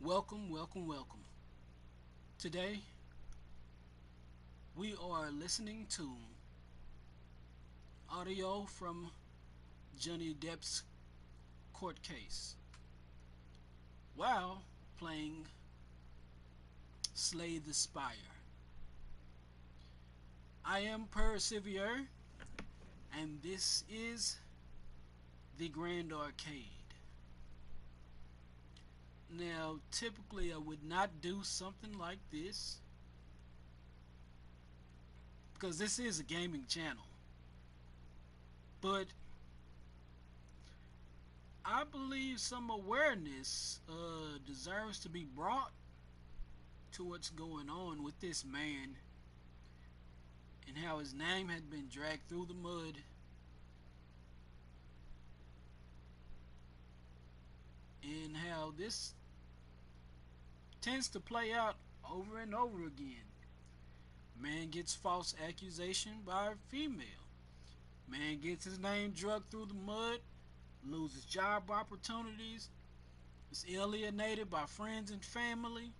Welcome, welcome, welcome. Today we are listening to audio from Johnny Depp's court case while playing Slay the Spire. I am Persevere, and this is the Grand Arcade. Now, typically I would not do something like this because this is a gaming channel. But I believe some awareness deserves to be brought to what's going on with this man and how his name had been dragged through the mud and how this tends to play out over and over again. Man gets false accusation by a female. Man gets his name dragged through the mud, loses job opportunities, is alienated by friends and family.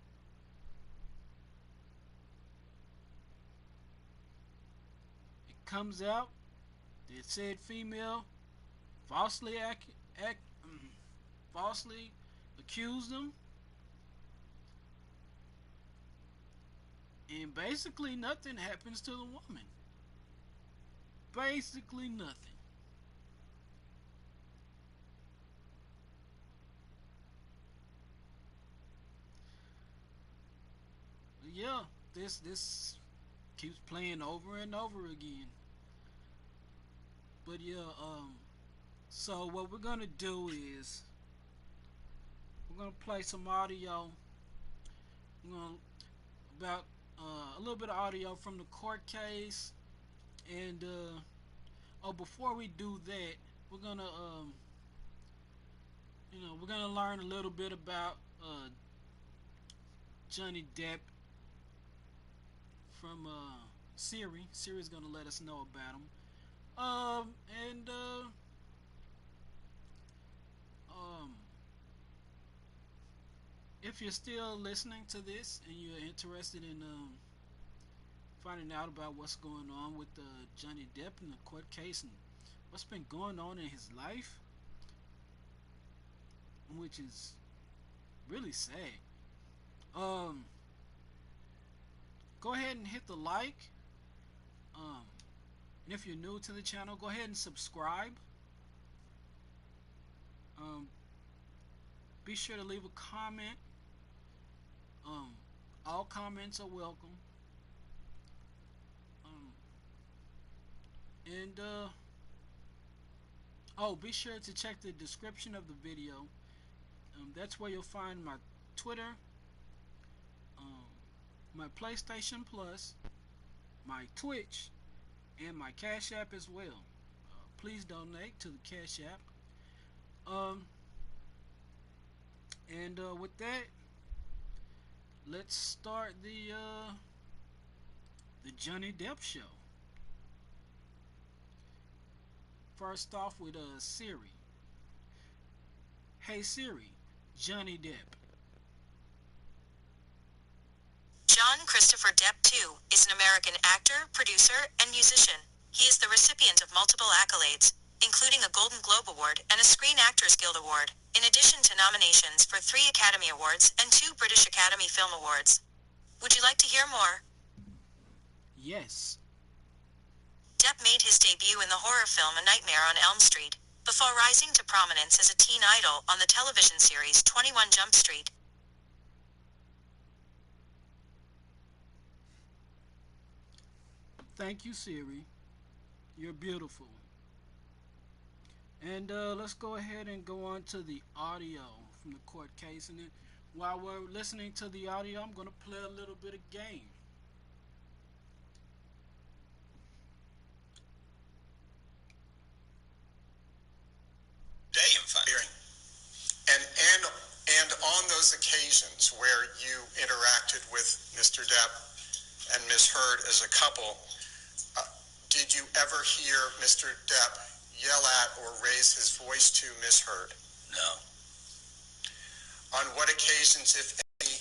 It comes out that said female falsely falsely accused him, and basically nothing happens to the woman. Basically nothing. But yeah, this keeps playing over and over again. But yeah, so what we're gonna do is we're gonna play some audio. We're gonna about a little bit of audio from the court case, and oh, before we do that, we're gonna we're gonna learn a little bit about Johnny Depp from Siri. Siri's gonna let us know about him. And um, if you're still listening to this and you're interested in finding out about what's going on with Johnny Depp in the court case and what's been going on in his life, which is really sad. Um, Go ahead and hit the like. And if you're new to the channel, go ahead and subscribe. Be sure to leave a comment. All comments are welcome. And oh, be sure to check the description of the video. That's where you'll find my Twitter, my PlayStation Plus, my Twitch, and my Cash App as well. Please donate to the Cash App. And with that, let's start the Johnny Depp show. First off with Siri. Hey Siri, Johnny Depp. John Christopher Depp II is an American actor, producer, and musician. He is the recipient of multiple accolades, including a Golden Globe Award and a Screen Actors Guild Award, in addition to nominations for 3 Academy Awards and 2 British Academy Film Awards. Would you like to hear more? Yes. Depp made his debut in the horror film A Nightmare on Elm Street, before rising to prominence as a teen idol on the television series 21 Jump Street. Thank you, Siri. You're beautiful. And let's go ahead and go on to the audio from the court case. And then while we're listening to the audio, I'm going to play a little bit of game. Day in firing. And on those occasions where you interacted with Mr. Depp and Ms. Heard as a couple, did you ever hear Mr. Depp yell at or raise his voice to Ms. Heard? No. On what occasions, if any,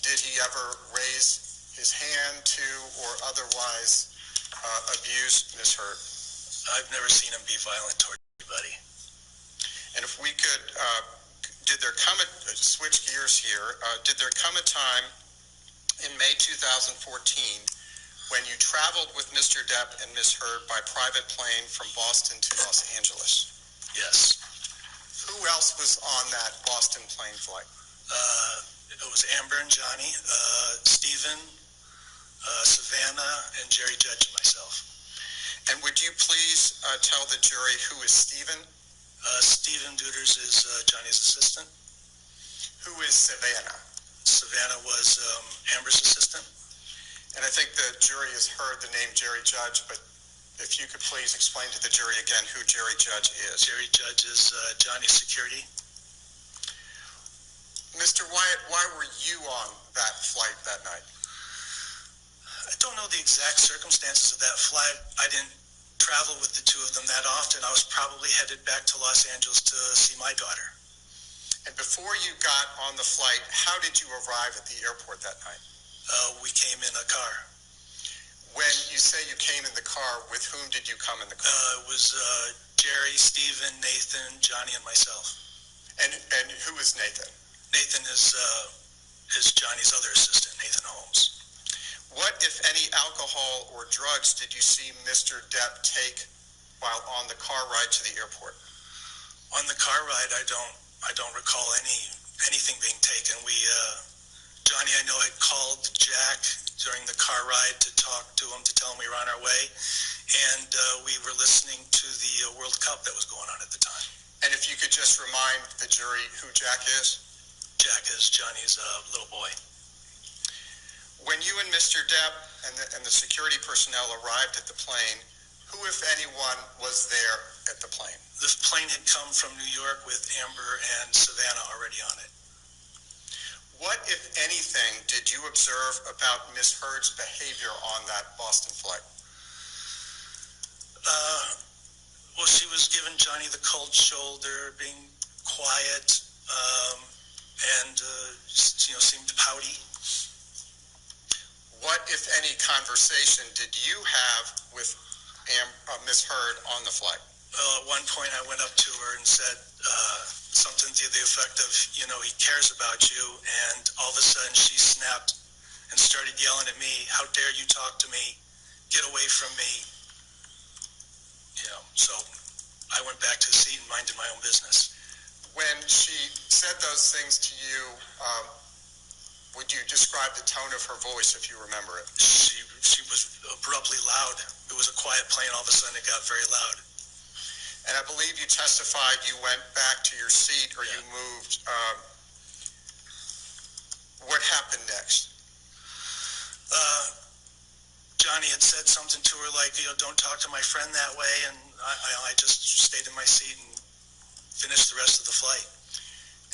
did he ever raise his hand to or otherwise abuse Ms. Heard? I've never seen him be violent toward anybody. And if we could, switch gears here, did there come a time in May 2014 when you traveled with Mr. Depp and Ms. Heard by private plane from Boston to Los Angeles? Yes. Who else was on that Boston plane flight? It was Amber and Johnny, Stephen, Savannah, and Jerry Judge and myself. And would you please tell the jury who is Stephen? Stephen Duders is Johnny's assistant. Who is Savannah? Savannah was Amber's assistant. And I think the jury has heard the name Jerry Judge, but if you could please explain to the jury again who Jerry Judge is. Jerry Judge is Johnny's security. Mr. Wyatt, why were you on that flight that night? I don't know the exact circumstances of that flight. I didn't travel with the two of them that often. I was probably headed back to Los Angeles to see my daughter. And before you got on the flight, how did you arrive at the airport that night? We came in a car. When you say you came in the car, with whom did you come in the car? It was Jerry, Stephen, Nathan, Johnny, and myself. And who is Nathan? Nathan is Johnny's other assistant, Nathan Holmes. What, if any, alcohol or drugs did you see Mr. Depp take while on the car ride to the airport? On the car ride, I don't recall anything being taken. Johnny, I know, had called Jack during the car ride to talk to him, to tell him we were on our way, and we were listening to the World Cup that was going on at the time. And if you could just remind the jury who Jack is? Jack is Johnny's little boy. When you and Mr. Depp and the security personnel arrived at the plane, who, if anyone, was there at the plane? The plane had come from New York with Amber and Savannah already on it. What, if anything, did you observe about Ms. Heard's behavior on that Boston flight? Well, she was giving Johnny the cold shoulder, being quiet, and seemed pouty. What, if any, conversation did you have with Ms. Heard on the flight? At one point, I went up to her and said something to the effect of, he cares about you, and all of a sudden she snapped and started yelling at me, "How dare you talk to me? Get away from me." So I went back to the seat and minded my own business. When she said those things to you, would you describe the tone of her voice, if you remember it? She was abruptly loud. It was a quiet plane. All of a sudden, it got very loud. And I believe you testified you went back to your seat, or you moved. What happened next? Johnny had said something to her like, "Don't talk to my friend that way," and I just stayed in my seat and finished the rest of the flight.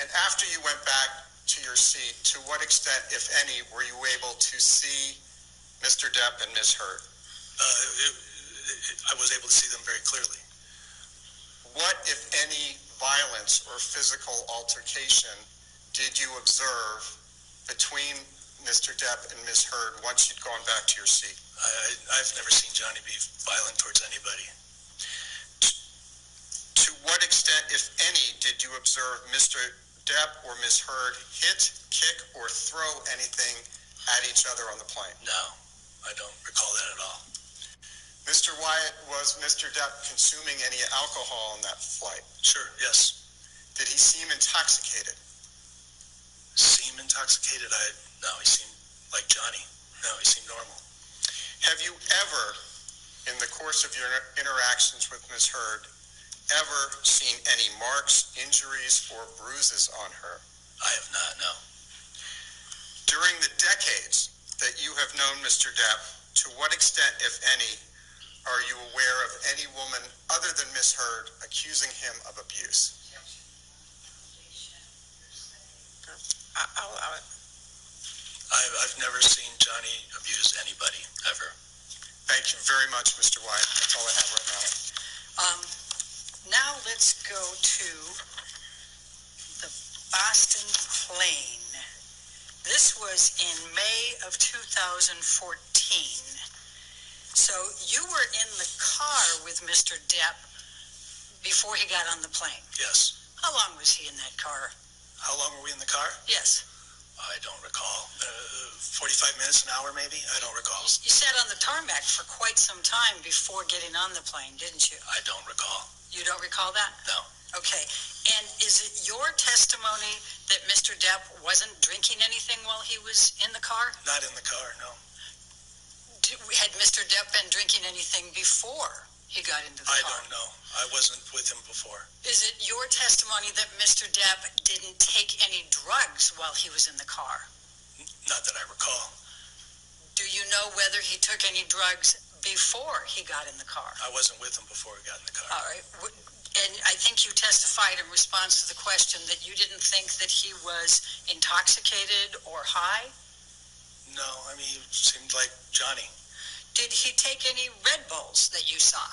And after you went back to your seat, to what extent, if any, were you able to see Mr. Depp and Ms. Heard? I was able to see them very clearly. What, if any, violence or physical altercation did you observe between Mr. Depp and Ms. Heard once you'd gone back to your seat? I've never seen Johnny be violent towards anybody. To what extent, if any, did you observe Mr. Depp or Ms. Heard hit, kick, or throw anything at each other on the plane? No, I don't recall that at all. Mr. Wyatt, was Mr. Depp consuming any alcohol on that flight? Sure, yes. Did he seem intoxicated? Seem intoxicated? No, he seemed like Johnny. No, he seemed normal. Have you ever, in the course of your interactions with Ms. Heard, ever seen any marks, injuries, or bruises on her? I have not, no. During the decades that you have known Mr. Depp, to what extent, if any, are you aware of any woman other than Ms. Heard accusing him of abuse? I've never seen Johnny abuse anybody, ever. Thank you very much, Mr. Wyatt. That's all I have right now. Now let's go to the Boston plane. This was in May of 2014. So you were in the car with Mr. Depp before he got on the plane? Yes. How long was he in that car? How long were we in the car? Yes. I don't recall. 45 minutes, an hour maybe? I don't recall. You sat on the tarmac for quite some time before getting on the plane, didn't you? I don't recall. You don't recall that? No. Okay. And is it your testimony that Mr. Depp wasn't drinking anything while he was in the car? Not in the car, no. Had Mr. Depp been drinking anything before he got into the car? I don't know. I wasn't with him before. Is it your testimony that Mr. Depp didn't take any drugs while he was in the car? Not that I recall. Do you know whether he took any drugs before he got in the car? I wasn't with him before he got in the car. All right. And I think you testified in response to the question that you didn't think that he was intoxicated or high? No, I mean, he seemed like Johnny. Did he take any Red Bulls that you saw?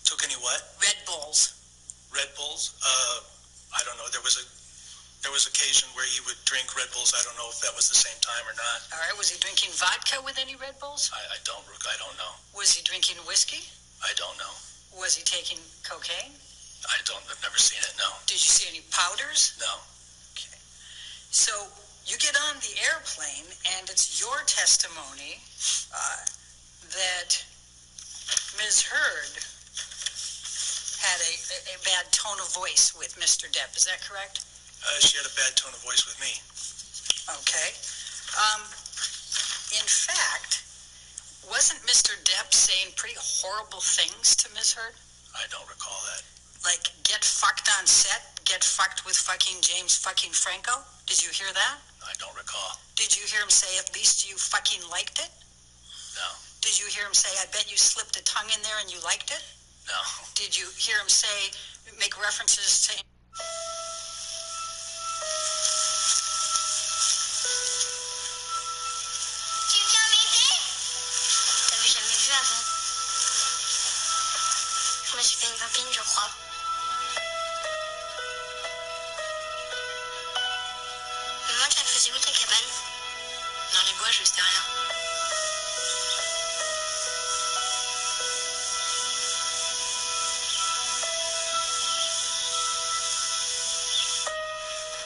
Took any what? Red Bulls. Red Bulls? I don't know. There was occasion where he would drink Red Bulls. I don't know if that was the same time or not. All right. Was he drinking vodka with any Red Bulls? I don't know. Was he drinking whiskey? I don't know. Was he taking cocaine? I've never seen it, no. Did you see any powders? No. Okay. So you get on the airplane, and it's your testimony that Ms. Heard had a bad tone of voice with Mr. Depp. Is that correct? She had a bad tone of voice with me. Okay. In fact, wasn't Mr. Depp saying pretty horrible things to Ms. Heard? I don't recall that. Like, get fucked on set, get fucked with fucking James fucking Franco? Did you hear that? I don't recall. Did you hear him say, at least you fucking liked it? No. Did you hear him say, I bet you slipped a tongue in there and you liked it? No. Did you hear him say, make references to... Je me suis fait une copine, je crois. Maman, tu la faisais où ta cabane? Dans les bois, je sais rien.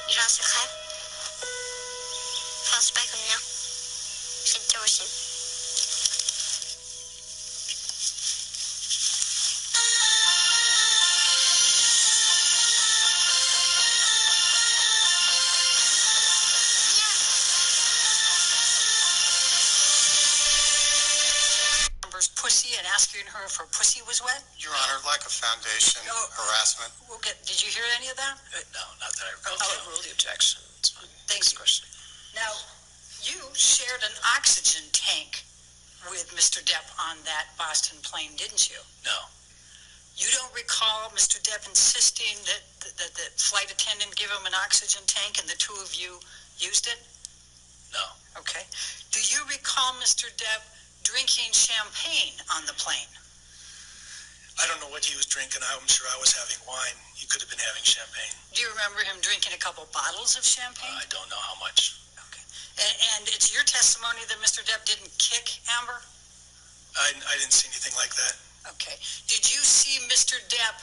J'ai un secret. Enfin, c'est pas comme le mien. C'est le tien aussi. pussy and asking her if her pussy was wet? Your Honor, lack of foundation, harassment. Did you hear any of that? No, not that I recall. Okay. I'll rule the objection. It's fine. Thanks. Question. Now, you shared an oxygen tank with Mr. Depp on that Boston plane, didn't you? No. You don't recall Mr. Depp insisting that the flight attendant give him an oxygen tank and the two of you used it? No. Okay. Do you recall Mr. Depp drinking champagne on the plane? I don't know what he was drinking. I'm sure I was having wine. He could have been having champagne. Do you remember him drinking a couple bottles of champagne? I don't know how much. Okay. And it's your testimony that Mr. Depp didn't kick Amber? I didn't see anything like that. Okay. Did you see Mr. Depp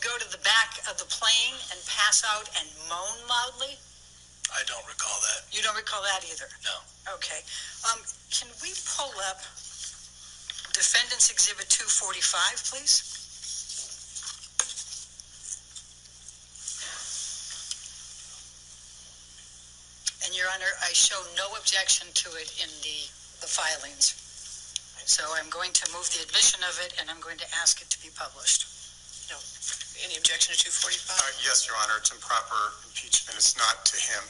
go to the back of the plane and pass out and moan loudly? I don't recall that. You don't recall that either? No. Okay. Can we pull up Defendant's Exhibit 245, please? And, Your Honor, I show no objection to it in the filings. So I'm going to move the admission of it, and I'm going to ask it to be published. No. Any objection to 245? Yes, Your Honor, it's improper impeachment. It's not to him.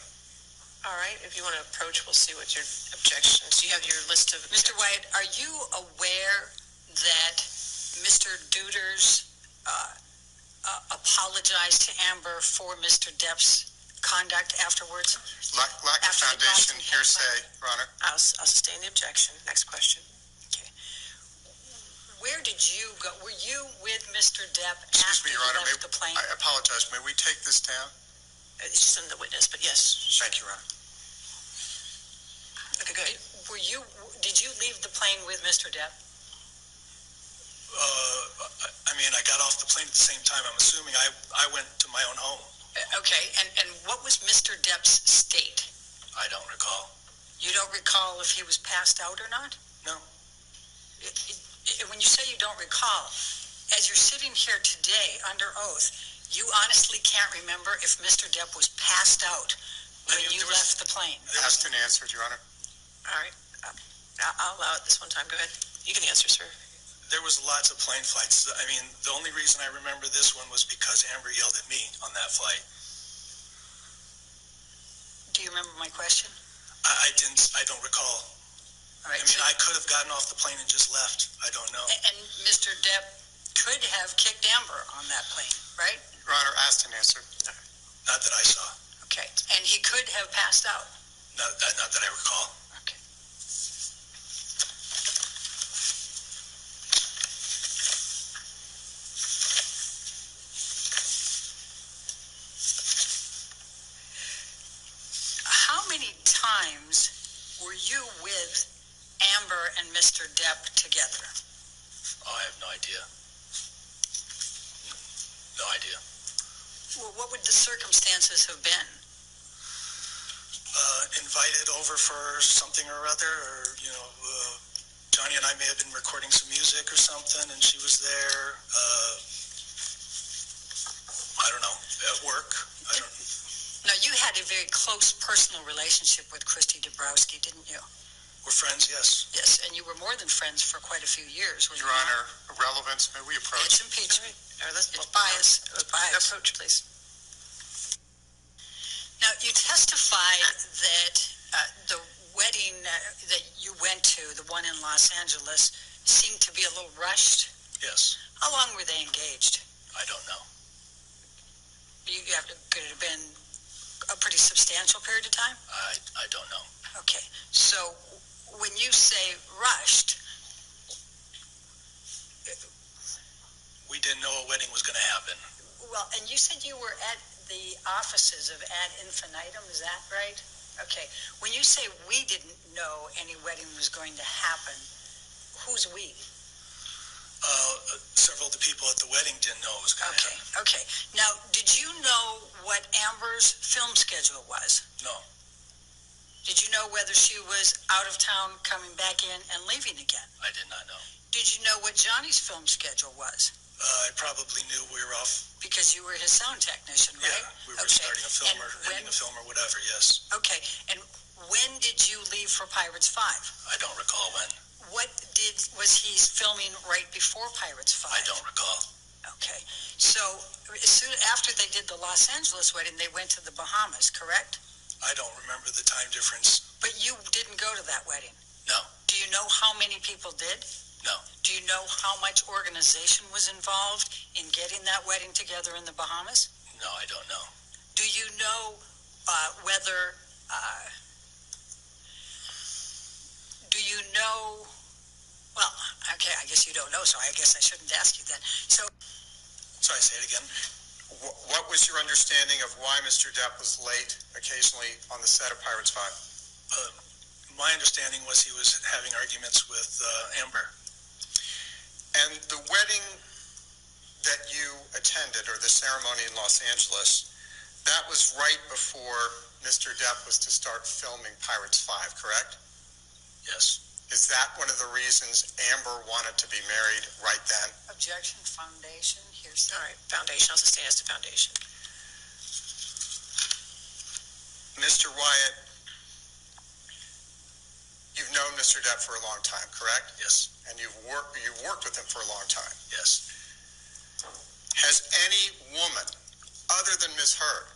All right. If you want to approach, we'll see what your objections. You have your list of... Mr. Wyatt, are you aware that Mr. Deuters apologized to Amber for Mr. Depp's conduct afterwards? Lack of After the foundation, Boston hearsay, Your Honor. I'll sustain the objection. Next question. Okay. Where did you go? Were you with Mr. Depp Excuse after me, Your he Honor. left the plane? I apologize. May we take this down? It's just under the witness, but yes. Thank you, Your Honor. Okay, go ahead. Did you leave the plane with Mr. Depp? I mean, I got off the plane at the same time. I'm assuming I went to my own home. Okay, and what was Mr. Depp's state? I don't recall. You don't recall if he was passed out or not? No. When you say you don't recall, as you're sitting here today under oath, you honestly can't remember if Mr. Depp was passed out when you left the plane? Asked and answered, Your Honor. All right. I'll allow it this one time. Go ahead. You can answer, sir. There was lots of plane flights. I mean, the only reason I remember this one was because Amber yelled at me on that flight. Do you remember my question? I don't recall. All right, I mean, I could have gotten off the plane and just left. I don't know. And Mr. Depp could have kicked Amber on that plane, right? Your Honor, asked and answered. Not that I saw. Okay. And he could have passed out. Not that I recall. Okay. How many times were you with Amber and Mr. Depp together? Oh, I have no idea. No idea. Well, what would the circumstances have been? Invited over for something or other, or, Johnny and I may have been recording some music or something, and she was there, I don't know, at work. I don't know. Now, you had a very close personal relationship with Christy Dabrowski, didn't you? We're friends, yes. Yes, and you were more than friends for quite a few years. Your Honor, relevance, may we approach? It's impeachment. All right. It's bias. Approach, please. Now, you testified that the wedding that you went to, the one in Los Angeles, seemed to be a little rushed. Yes. How long were they engaged? I don't know. Could it have been a pretty substantial period of time? I don't know. Okay. So when you say rushed, We didn't know a wedding was going to happen. well, and you said you were at the offices of Ad Infinitum, is that right? Okay. When you say we didn't know any wedding was going to happen, who's we? Several of the people at the wedding didn't know it was going to happen. Okay. Now, did you know what Amber's film schedule was? No. Did you know whether she was out of town, coming back in, and leaving again? I did not know. Did you know what Johnny's film schedule was? I probably knew we were off. Because you were his sound technician, right? Yeah, we were starting a film or ending a film or whatever, yes. Okay, and when did you leave for Pirates 5? I don't recall when. Was he filming right before Pirates 5? I don't recall. Okay, so as soon after they did the Los Angeles wedding, they went to the Bahamas, correct? I don't remember the time difference. But you didn't go to that wedding? No. Do you know how many people did? No. Do you know how much organization was involved in getting that wedding together in the Bahamas? No, I don't know. Do you know whether, do you know, well, okay, I guess you don't know, so I guess I shouldn't ask you that. So, Sorry, say it again. What was your understanding of why Mr. Depp was late occasionally on the set of Pirates 5? My understanding was he was having arguments with Amber. And the wedding that you attended, or the ceremony in Los Angeles, that was right before Mr. Depp was to start filming Pirates 5, correct? Yes. Is that one of the reasons Amber wanted to be married right then? objection, foundation, hearsay. All right, foundation, I'll sustain as to foundation. Mr. Wyatt, you've known Mr. Depp for a long time, correct? Yes. And you've worked with him for a long time. Yes. Has any woman other than Ms. Heard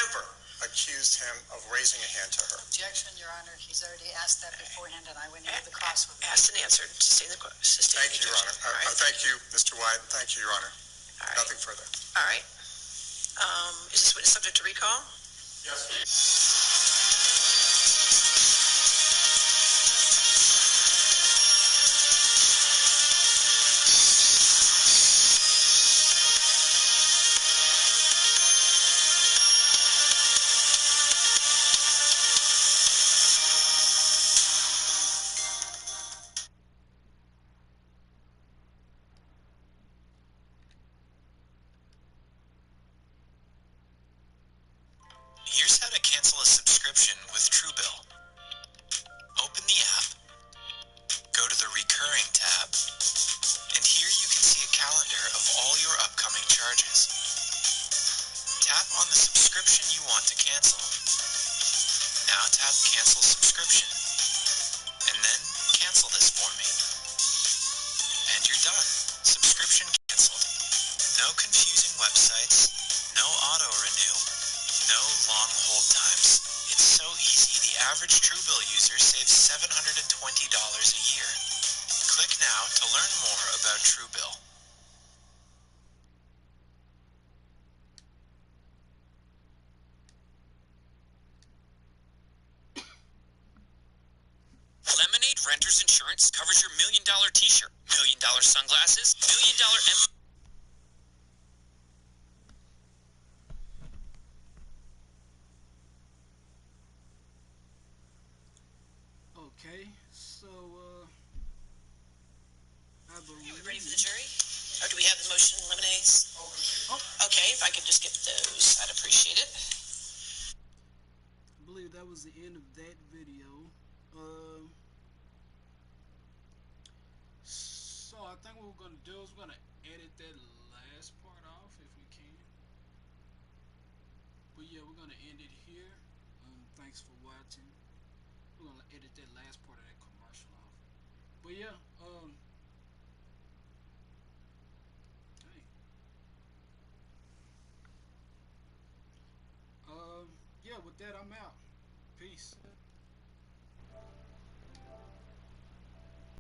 ever accused him of raising a hand to her? Objection, Your Honor. He's already asked that beforehand, and I went into the cross with him. Asked and answered. Sustain the sustain Thank you, Your Honor. All right. Thank you, Mr. Wyatt. Thank you, Your Honor. All right. Nothing further. All right. Is this witness subject to recall? Yes. subscription you want to cancel. Now tap Cancel Subscription, and then cancel this for me. And you're done. Subscription canceled. No confusing websites, no auto-renew, no long hold times. It's so easy, the average Truebill user saves $720 a year. Click now to learn more about Truebill. Lemonade Renters Insurance covers your $1 million t-shirt, $1 million sunglasses, $1 million Okay, so I believe. Are we ready for the jury? Or do we have the motion lemonades? Oh, Okay, if I could just get those, I'd appreciate it. I believe that was the end of that video. So I think what we're gonna do is we're gonna edit that last part off if we can. But yeah, we're gonna end it here. Thanks for watching. We're gonna edit that last part of that commercial off. But yeah, hey, yeah. With that, I'm out. Peace.